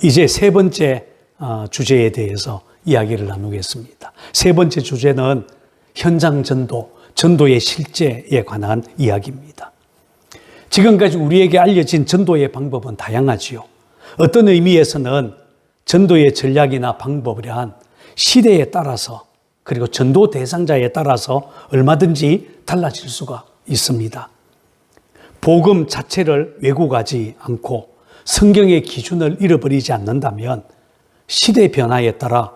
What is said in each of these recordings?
이제 세 번째 주제에 대해서 이야기를 나누겠습니다. 세 번째 주제는 현장 전도, 전도의 실제에 관한 이야기입니다. 지금까지 우리에게 알려진 전도의 방법은 다양하지요. 어떤 의미에서는 전도의 전략이나 방법이란 시대에 따라서 그리고 전도 대상자에 따라서 얼마든지 달라질 수가 있습니다. 복음 자체를 왜곡하지 않고 성경의 기준을 잃어버리지 않는다면 시대 변화에 따라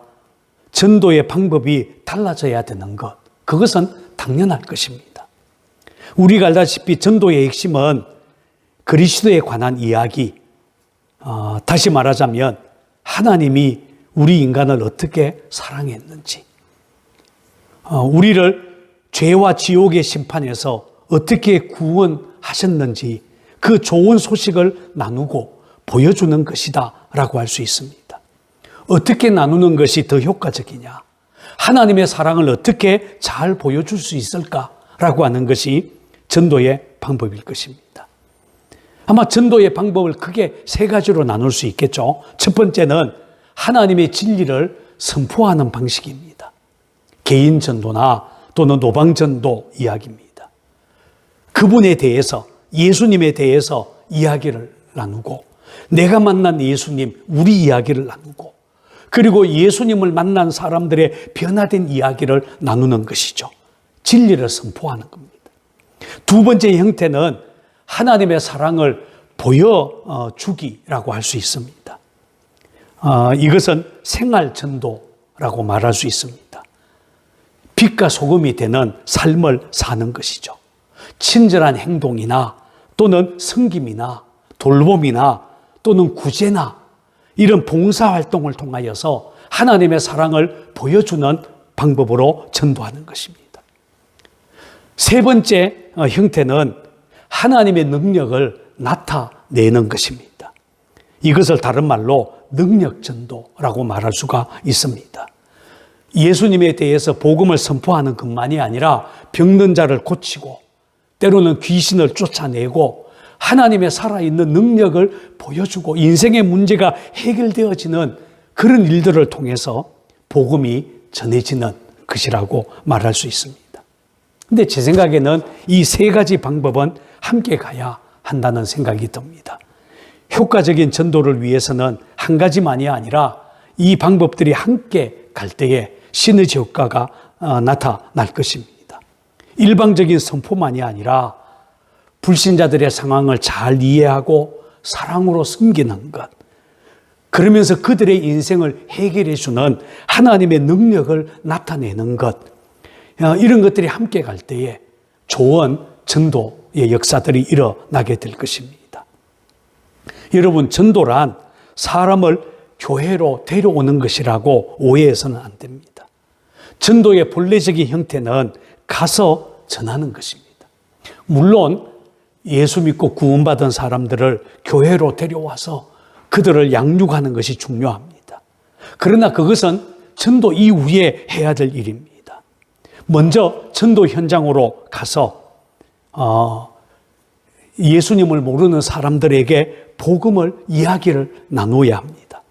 전도의 방법이 달라져야 되는 것, 그것은 당연할 것입니다. 우리가 알다시피 전도의 핵심은 그리스도에 관한 이야기, 다시 말하자면 하나님이 우리 인간을 어떻게 사랑했는지, 우리를 죄와 지옥의 심판에서 어떻게 구원하셨는지 그 좋은 소식을 나누고 보여주는 것이다 라고 할 수 있습니다. 어떻게 나누는 것이 더 효과적이냐, 하나님의 사랑을 어떻게 잘 보여줄 수 있을까라고 하는 것이 전도의 방법일 것입니다. 아마 전도의 방법을 크게 세 가지로 나눌 수 있겠죠. 첫 번째는 하나님의 진리를 선포하는 방식입니다. 개인 전도나 또는 노방 전도 이야기입니다. 그분에 대해서, 예수님에 대해서 이야기를 나누고, 내가 만난 예수님, 우리 이야기를 나누고, 그리고 예수님을 만난 사람들의 변화된 이야기를 나누는 것이죠. 진리를 선포하는 겁니다. 두 번째 형태는 하나님의 사랑을 보여주기라고 할 수 있습니다. 이것은 생활 전도라고 말할 수 있습니다. 빛과 소금이 되는 삶을 사는 것이죠. 친절한 행동이나 또는 섬김이나 돌봄이나 또는 구제나 이런 봉사활동을 통하여서 하나님의 사랑을 보여주는 방법으로 전도하는 것입니다. 세 번째 형태는 하나님의 능력을 나타내는 것입니다. 이것을 다른 말로 능력전도라고 말할 수가 있습니다. 예수님에 대해서 복음을 선포하는 것만이 아니라 병든 자를 고치고 때로는 귀신을 쫓아내고 하나님의 살아있는 능력을 보여주고 인생의 문제가 해결되어지는 그런 일들을 통해서 복음이 전해지는 것이라고 말할 수 있습니다. 근데 제 생각에는 이 세 가지 방법은 함께 가야 한다는 생각이 듭니다. 효과적인 전도를 위해서는 한 가지만이 아니라 이 방법들이 함께 갈 때에 시너지 효과가 나타날 것입니다. 일방적인 선포만이 아니라 불신자들의 상황을 잘 이해하고 사랑으로 섬기는 것, 그러면서 그들의 인생을 해결해 주는 하나님의 능력을 나타내는 것, 이런 것들이 함께 갈 때에 좋은 전도의 역사들이 일어나게 될 것입니다. 여러분, 전도란 사람을 교회로 데려오는 것이라고 오해해서는 안 됩니다. 전도의 본래적인 형태는 가서 전하는 것입니다. 물론 예수 믿고 구원받은 사람들을 교회로 데려와서 그들을 양육하는 것이 중요합니다. 그러나 그것은 전도 이후에 해야 될 일입니다. 먼저 전도 현장으로 가서 예수님을 모르는 사람들에게 복음을 이야기를 나누어야 합니다.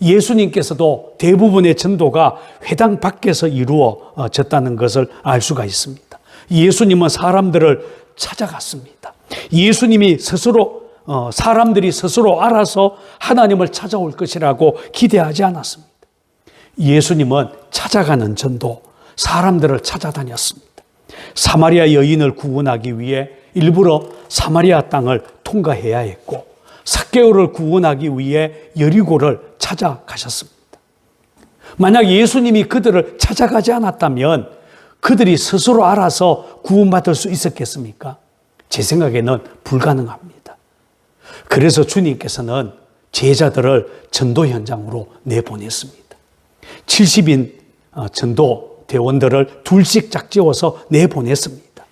예수님께서도 대부분의 전도가 회당 밖에서 이루어졌다는 것을 알 수가 있습니다. 예수님은 사람들을 찾아갔습니다. 예수님이 스스로 사람들이 스스로 알아서 하나님을 찾아올 것이라고 기대하지 않았습니다. 예수님은 찾아가는 전도, 사람들을 찾아다녔습니다. 사마리아 여인을 구원하기 위해 일부러 사마리아 땅을 통과해야 했고, 삭개오를 구원하기 위해 여리고를 찾아가셨습니다. 만약 예수님이 그들을 찾아가지 않았다면 그들이 스스로 알아서 구원받을 수 있었겠습니까? 제 생각에는 불가능합니다. 그래서 주님께서는 제자들을 전도 현장으로 내보냈습니다. 70인 전도 대원들을 둘씩 짝지어서 내보냈습니다.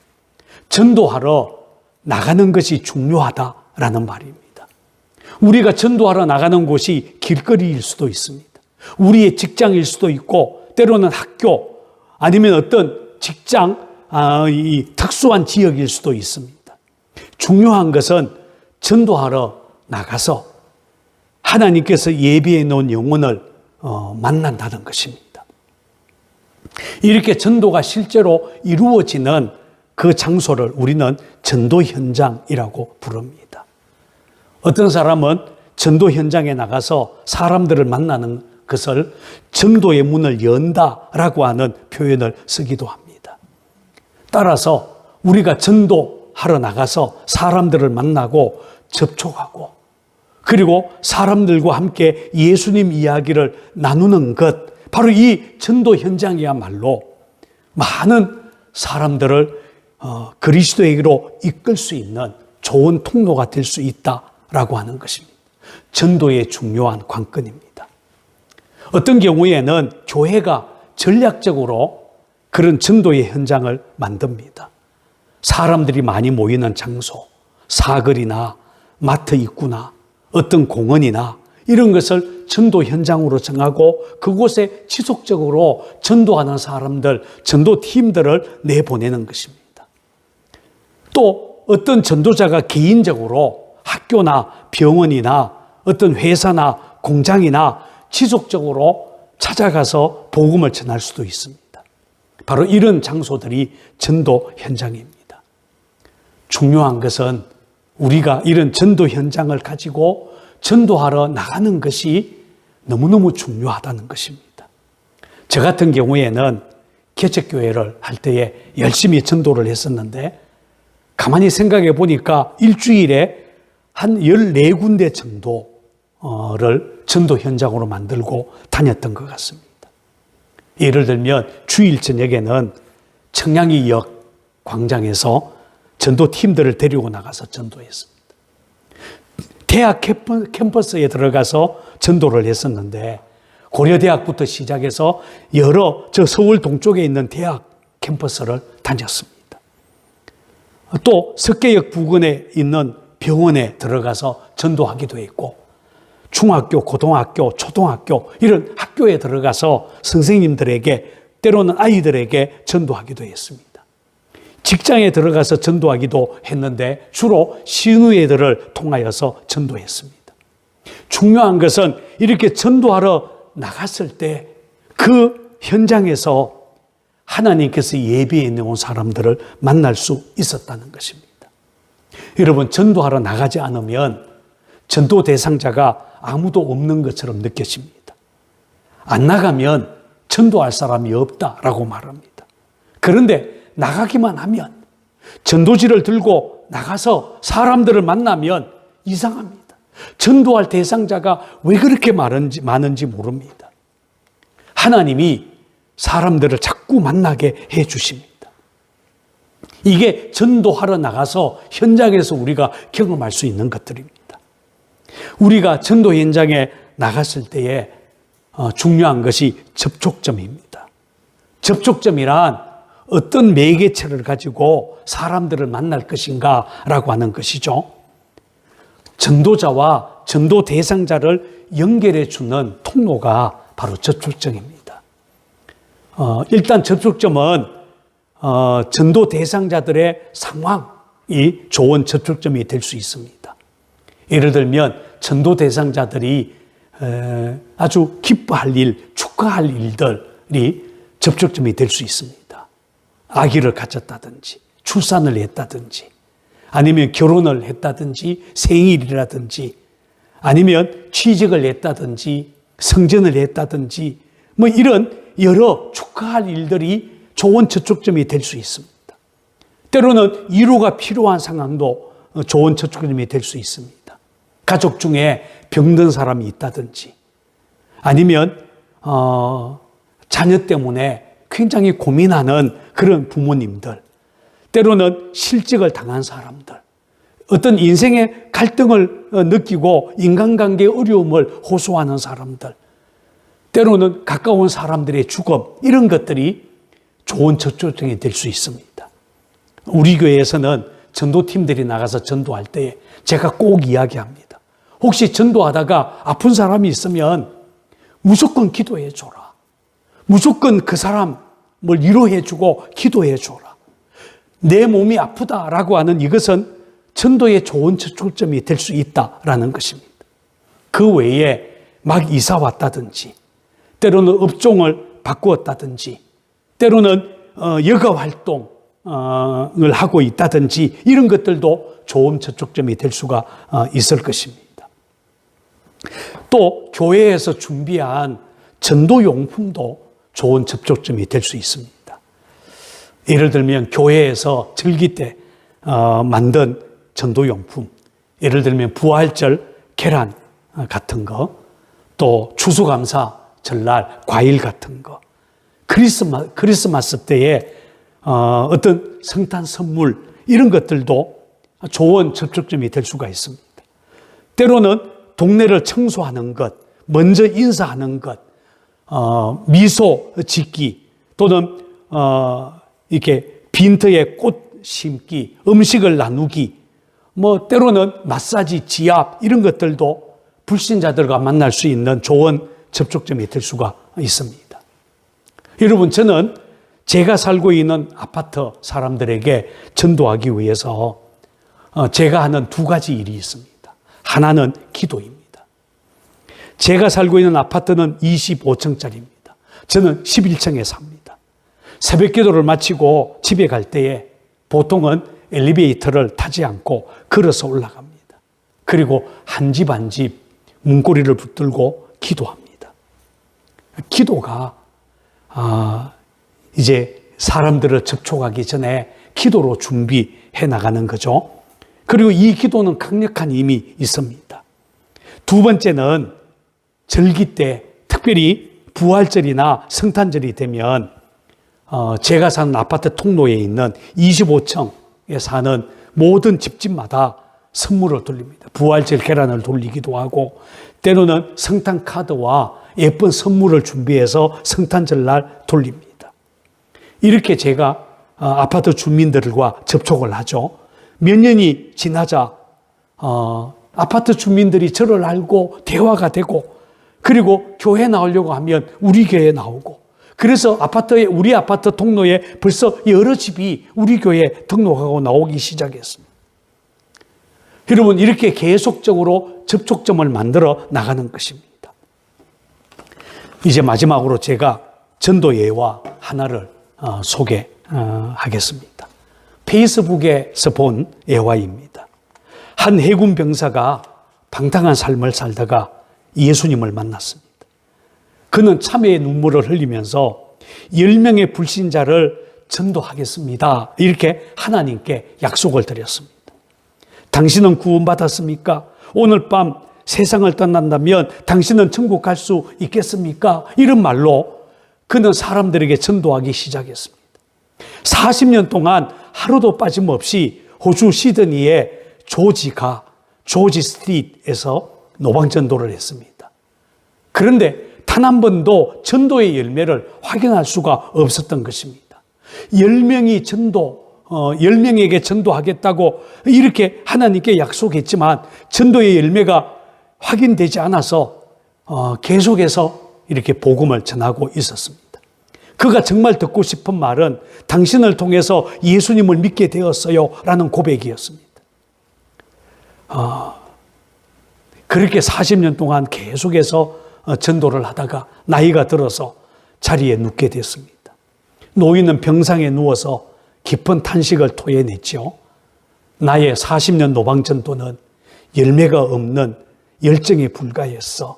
전도하러 나가는 것이 중요하다라는 말입니다. 우리가 전도하러 나가는 곳이 길거리일 수도 있습니다. 우리의 직장일 수도 있고, 때로는 학교 아니면 어떤 직장, 이 특수한 지역일 수도 있습니다. 중요한 것은 전도하러 나가서 하나님께서 예비해 놓은 영혼을 만난다는 것입니다. 이렇게 전도가 실제로 이루어지는 그 장소를 우리는 전도 현장이라고 부릅니다. 어떤 사람은 전도 현장에 나가서 사람들을 만나는 것을 전도의 문을 연다라고 하는 표현을 쓰기도 합니다. 따라서 우리가 전도하러 나가서 사람들을 만나고 접촉하고 그리고 사람들과 함께 예수님 이야기를 나누는 것, 바로 이 전도 현장이야말로 많은 사람들을 그리스도에게로 이끌 수 있는 좋은 통로가 될 수 있다라고 하는 것입니다. 전도의 중요한 관건입니다. 어떤 경우에는 교회가 전략적으로 그런 전도의 현장을 만듭니다. 사람들이 많이 모이는 장소, 사거리나 마트 입구나 어떤 공원이나 이런 것을 전도 현장으로 정하고 그곳에 지속적으로 전도하는 사람들, 전도팀들을 내보내는 것입니다. 또 어떤 전도자가 개인적으로 학교나 병원이나 어떤 회사나 공장이나 지속적으로 찾아가서 복음을 전할 수도 있습니다. 바로 이런 장소들이 전도 현장입니다. 중요한 것은 우리가 이런 전도 현장을 가지고 전도하러 나가는 것이 너무너무 중요하다는 것입니다. 저 같은 경우에는 개척교회를 할 때에 열심히 전도를 했었는데 가만히 생각해 보니까 일주일에 한 14군데 정도를 전도 현장으로 만들고 다녔던 것 같습니다. 예를 들면 주일 저녁에는 청량리역 광장에서 전도팀들을 데리고 나가서 전도했습니다. 대학 캠퍼스에 들어가서 전도를 했었는데 고려대학부터 시작해서 여러 서울 동쪽에 있는 대학 캠퍼스를 다녔습니다. 또 석계역 부근에 있는 병원에 들어가서 전도하기도 했고 중학교, 고등학교, 초등학교 이런 학교에 들어가서 선생님들에게 때로는 아이들에게 전도하기도 했습니다. 직장에 들어가서 전도하기도 했는데 주로 시누이들을 통하여서 전도했습니다. 중요한 것은 이렇게 전도하러 나갔을 때 그 현장에서 하나님께서 예비해 놓은 사람들을 만날 수 있었다는 것입니다. 여러분, 전도하러 나가지 않으면 전도 대상자가 아무도 없는 것처럼 느껴집니다. 안 나가면 전도할 사람이 없다라고 말합니다. 그런데 나가기만 하면 전도지를 들고 나가서 사람들을 만나면 이상합니다. 전도할 대상자가 왜 그렇게 많은지 모릅니다. 하나님이 사람들을 자꾸 만나게 해 주십니다. 이게 전도하러 나가서 현장에서 우리가 경험할 수 있는 것들입니다. 우리가 전도 현장에 나갔을 때에 중요한 것이 접촉점입니다. 접촉점이란 어떤 매개체를 가지고 사람들을 만날 것인가라고 하는 것이죠. 전도자와 전도 대상자를 연결해 주는 통로가 바로 접촉점입니다. 일단 접촉점은 전도 대상자들의 상황이 좋은 접촉점이 될 수 있습니다. 예를 들면 전도 대상자들이 아주 기뻐할 일, 축하할 일들이 접촉점이 될 수 있습니다. 아기를 가졌다든지 출산을 했다든지 아니면 결혼을 했다든지 생일이라든지 아니면 취직을 했다든지 성전을 했다든지 뭐 이런 여러 축하할 일들이 좋은 접촉점이 될 수 있습니다. 때로는 위로가 필요한 상황도 좋은 접촉점이 될 수 있습니다. 가족 중에 병든 사람이 있다든지 아니면 자녀 때문에 굉장히 고민하는 그런 부모님들, 때로는 실직을 당한 사람들, 어떤 인생의 갈등을 느끼고 인간관계의 어려움을 호소하는 사람들, 때로는 가까운 사람들의 죽음, 이런 것들이 좋은 접촉점이 될 수 있습니다. 우리 교회에서는 전도팀들이 나가서 전도할 때 제가 꼭 이야기합니다. 혹시 전도하다가 아픈 사람이 있으면 무조건 기도해 줘라. 무조건 그 사람을 위로해 주고 기도해 줘라. 내 몸이 아프다라고 하는 이것은 전도의 좋은 접촉점이 될 수 있다라는 것입니다. 그 외에 막 이사 왔다든지, 때로는 업종을 바꾸었다든지, 때로는 여가 활동을 하고 있다든지, 이런 것들도 좋은 접촉점이 될 수가 있을 것입니다. 또 교회에서 준비한 전도용품도 좋은 접촉점이 될 수 있습니다. 예를 들면 교회에서 절기 때 만든 전도용품, 예를 들면 부활절 계란 같은 거, 또 추수감사 전날 과일 같은 거, 크리스마스 때에 어떤 성탄 선물, 이런 것들도 좋은 접촉점이 될 수가 있습니다. 때로는 동네를 청소하는 것, 먼저 인사하는 것, 미소 짓기, 또는 이렇게 빈터에 꽃 심기, 음식을 나누기, 때로는 마사지, 지압, 이런 것들도 불신자들과 만날 수 있는 좋은 접촉점이 될 수가 있습니다. 여러분, 저는 제가 살고 있는 아파트 사람들에게 전도하기 위해서 제가 하는 두 가지 일이 있습니다. 하나는 기도입니다. 제가 살고 있는 아파트는 25층짜리입니다. 저는 11층에 삽니다. 새벽 기도를 마치고 집에 갈 때에 보통은 엘리베이터를 타지 않고 걸어서 올라갑니다. 그리고 한 집 한 집 문고리를 붙들고 기도합니다. 기도가 이제 사람들을 접촉하기 전에 기도로 준비해 나가는 거죠. 그리고 이 기도는 강력한 힘이 있습니다. 두 번째는 절기 때, 특별히 부활절이나 성탄절이 되면 제가 사는 아파트 통로에 있는 25층에 사는 모든 집집마다 선물을 돌립니다. 부활절 계란을 돌리기도 하고, 때로는 성탄 카드와 예쁜 선물을 준비해서 성탄절날 돌립니다. 이렇게 제가 아파트 주민들과 접촉을 하죠. 몇 년이 지나자 아파트 주민들이 저를 알고 대화가 되고, 그리고 교회 나오려고 하면 우리 교회에 나오고, 그래서 우리 아파트 통로에 벌써 여러 집이 우리 교회에 등록하고 나오기 시작했습니다. 여러분, 이렇게 계속적으로 접촉점을 만들어 나가는 것입니다. 이제 마지막으로 제가 전도 예화 하나를 소개하겠습니다. 페이스북에서 본 예화입니다. 한 해군 병사가 방탕한 삶을 살다가 예수님을 만났습니다. 그는 참회의 눈물을 흘리면서 10명의 불신자를 전도하겠습니다, 이렇게 하나님께 약속을 드렸습니다. 당신은 구원받았습니까? 오늘 밤 세상을 떠난다면 당신은 천국 갈 수 있겠습니까? 이런 말로 그는 사람들에게 전도하기 시작했습니다. 40년 동안 하루도 빠짐없이 호주 시드니의 조지 스트리트에서 노방전도를 했습니다. 그런데 단 한 번도 전도의 열매를 확인할 수가 없었던 것입니다. 10명에게 전도하겠다고 이렇게 하나님께 약속했지만 전도의 열매가 확인되지 않아서 계속해서 이렇게 복음을 전하고 있었습니다. 그가 정말 듣고 싶은 말은 당신을 통해서 예수님을 믿게 되었어요 라는 고백이었습니다. 그렇게 40년 동안 계속해서 전도를 하다가 나이가 들어서 자리에 눕게 됐습니다. 노인은 병상에 누워서 깊은 탄식을 토해냈죠. 나의 40년 노방전도는 열매가 없는 열정에 불과했어.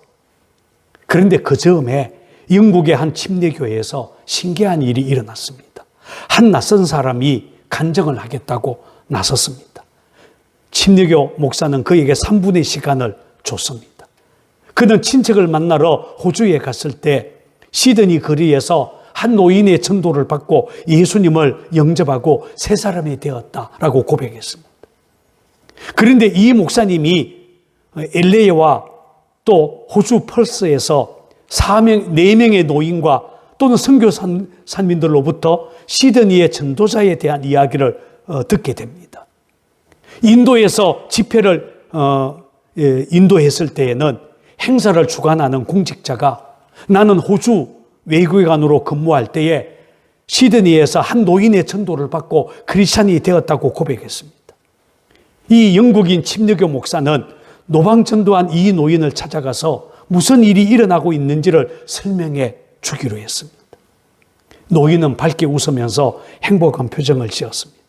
그런데 그 즈음에 영국의 한 침례교회에서 신기한 일이 일어났습니다. 한 낯선 사람이 간증을 하겠다고 나섰습니다. 침례교 목사는 그에게 3분의 시간을 줬습니다. 그는 친척을 만나러 호주에 갔을 때 시드니 거리에서 한 노인의 전도를 받고 예수님을 영접하고 새 사람이 되었다라고 고백했습니다. 그런데 이 목사님이 LA와 또 호주 펄스에서 4명의 노인과 또는 선교사민들로부터 시드니의 전도자에 대한 이야기를 듣게 됩니다. 인도에서 집회를 인도했을 때에는 행사를 주관하는 공직자가 나는 호주 외교관으로 근무할 때에 시드니에서 한 노인의 전도를 받고 크리스찬이 되었다고 고백했습니다. 이 영국인 침례교 목사는 노방전도한 이 노인을 찾아가서 무슨 일이 일어나고 있는지를 설명해 주기로 했습니다. 노인은 밝게 웃으면서 행복한 표정을 지었습니다.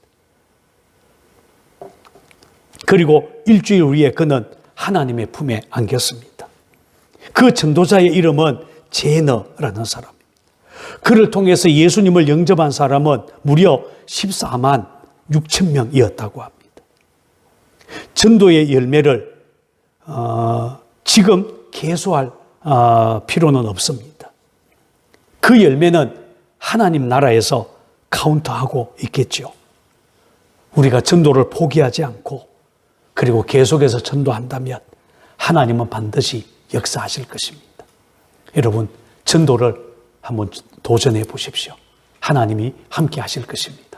그리고 일주일 후에 그는 하나님의 품에 안겼습니다. 그 전도자의 이름은 제너라는 사람입니다. 그를 통해서 예수님을 영접한 사람은 무려 14만 6천 명이었다고 합니다. 전도의 열매를 지금 계수할 필요는 없습니다. 그 열매는 하나님 나라에서 카운트하고 있겠죠. 우리가 전도를 포기하지 않고 그리고 계속해서 전도한다면 하나님은 반드시 역사하실 것입니다. 여러분, 전도를 한번 도전해 보십시오. 하나님이 함께 하실 것입니다.